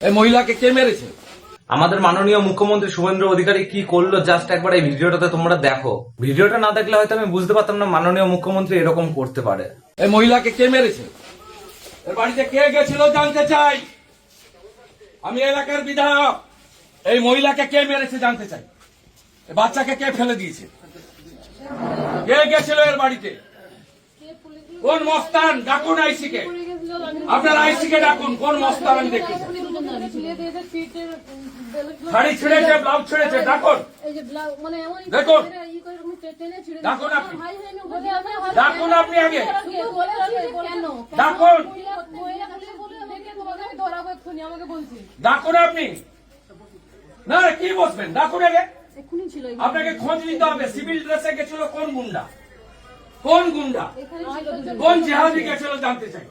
এই মহিলাকে কে মেরেছে? আমাদের মাননীয় মুখ্যমন্ত্রী শুভেন্দু অধিকারী কি করলো জাস্ট একবার এই ভিডিওটাতে তোমরা দেখো। ভিডিওটা না দেখলে হয়তো আমি বুঝতে পারতাম না মাননীয় মুখ্যমন্ত্রী এরকম করতে পারে। এই মহিলাকে কে মেরেছে? এর বাড়িতে কে গেছিল জানতে চাই। আমি এলাকার বিধায়ক। এই মহিলাকে কে মেরেছে জানতে চাই। এই বাচ্চাকে কে ফেলে দিয়েছে? কে গেছিল এর বাড়িতে? কোন মস্তান? ডাকুন আইসিকে। আপনার আইসিকে ডাকুন। কোন মস্তান আমি দেখতে চাই। শাড়ি ছিঁড়েছে, ব্লাউজ ছিঁড়েছে, ডাকুন। দেখুন, ডাকুন আপনি। ডাকুন আপনি আগে। ডাকুন। ডাকুন আপনি। না কি বসবেন? ডাকুন আগে। আপনাকে খোঁজ নিতে হবে। সিভিল ড্রেসে গেছিল কোন গুন্ডা? কোন গুন্ডা? কোন জেহাদি গেছিল জানতে চাই।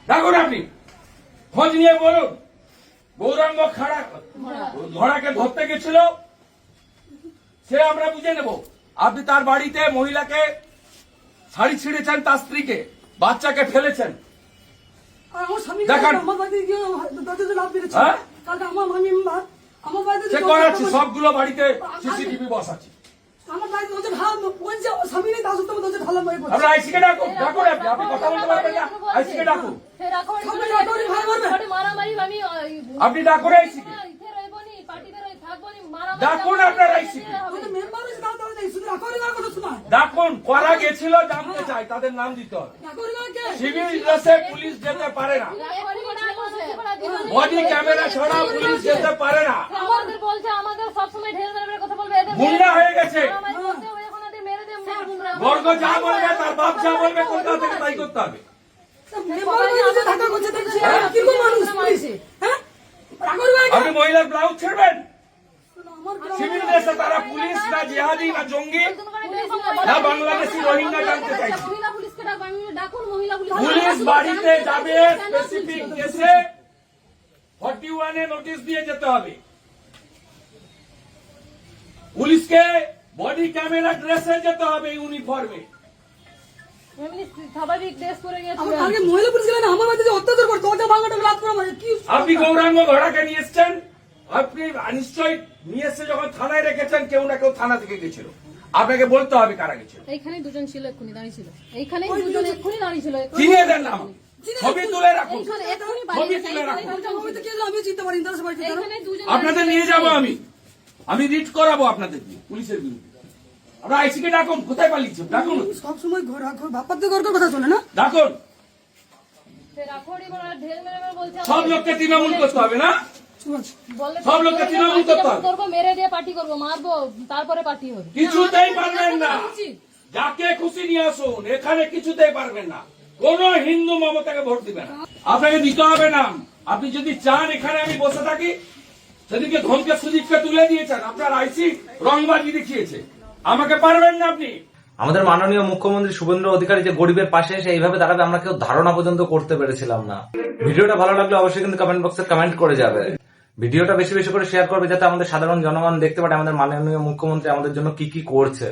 ডাকুন আপনি। খোঁজ নিয়ে বলুন। গৌরাঙ্গ ঘোড়াকে ধরতে গেছিল, সে আমরা বুঝে নেব। আপনি তার বাড়িতে মহিলাকে শাড়ি ছিঁড়েছেন, তার স্ত্রীকে, বাচ্চাকে ফেলেছেন। দেখান। সে করাচ্ছে সবগুলো বাড়িতে সিসিটিভি বসাচ্ছে। আমরা আইসিকে ডাকুন। ডাকুন আপনি। আপনি কথা বলতে পারবেন না, আইসিকে ডাকুন। আপনি ডাকুন আইসিকে। ডাকুন আপনার আইসিকে। ডাকুন। করা গেছিল জানতে চাই, তাদের নাম দিতে হবে। সিভিল ড্রেসে পুলিশ যেতে পারে না, বডি ক্যামেরা ছাড়া পুলিশ যেতে পারে না। গুন্ডা হয়ে গেছে। বর্গ যা বলবে, তার বাপ যা বলবে, কলকাতা থেকে তাই করতে হবে। আপনি মহিলার ব্লাউজ ছেড়বেন? সিভিল ড্রেসে তারা পুলিশ না জিহাদি না জঙ্গি না বাংলাদেশি রোহিঙ্গা জানতে চাইছে। পুলিশ বাড়িতে যাবে, স্পেসিফিক কেসে 41 এ নোটিশ দিয়ে যেতে হবে। পুলিশকে বডি ক্যামেরা ড্রেসে যেতে হবে, ইউনিফর্মে। আপনি গৌরাঙ্গ ঘোড়াকে নিয়ে এসছেন, আপনি নিশ্চয়ই নিয়ে এসে যখন থানায় রেখেছেন, কেউ না কেউ থানা থেকে গেছিল। আপনাকে বলতে হবে কারা গেছিল। এইখানে দুজন ছিল, এক্ষুনি দাঁড়িয়ে ছিল। এইখানে দুজন এক্ষুনি দাঁড়িয়ে ছিল। চিনিয়ে দেন না, ছবি তুলে রাখুন। ছবি তুলে রাখুন। আপনাদের নিয়ে যাবো আমি রিট করাবো আপনাদের পুলিশের বিরুদ্ধে। আমরা আইসিকে ডাকুন। কোথায় পালিয়েছে? ডাকুন। সবসময় কথা শোনে না। ডাকুন। সব লোককে তৃণমূল করতে হবে না? সব লোককে তৃণমূল করতে হবে। মেরে দিয়ে পার্টি করবো, মারবো, তারপরে পার্টি হবে। কিছুতেই পারবেন না। যাকে খুশি নিয়ে আসুন, এখানে কিছুতেই পারবেন না। কোন হিন্দু মমতাকে ভোট দিবে না। আপনাকে দিতে হবে না। আপনি যদি চান এখানে আমি বসে থাকি, সেদিকে ধমকে সুজিতকে তুলে দিয়েছেন, আপনার আইসি রংবাজি দেখিয়েছে, আমাকে পারবেন না আপনি। আমাদের মাননীয় মুখ্যমন্ত্রী শুভেন্দু অধিকারী যে গরিবের পাশে এসে এইভাবে দাঁড়াবে আমরা কেউ ধারণা পর্যন্ত করতে পেরেছিলাম না। ভিডিওটা ভালো লাগলে অবশ্যই কিন্তু কমেন্ট বক্সে কমেন্ট করে যাবে। ভিডিওটা বেশি বেশি করে শেয়ার করবে, যাতে আমাদের সাধারণ জনগণ দেখতে পারে আমাদের মাননীয় মুখ্যমন্ত্রী আমাদের জন্য কি কি করছে।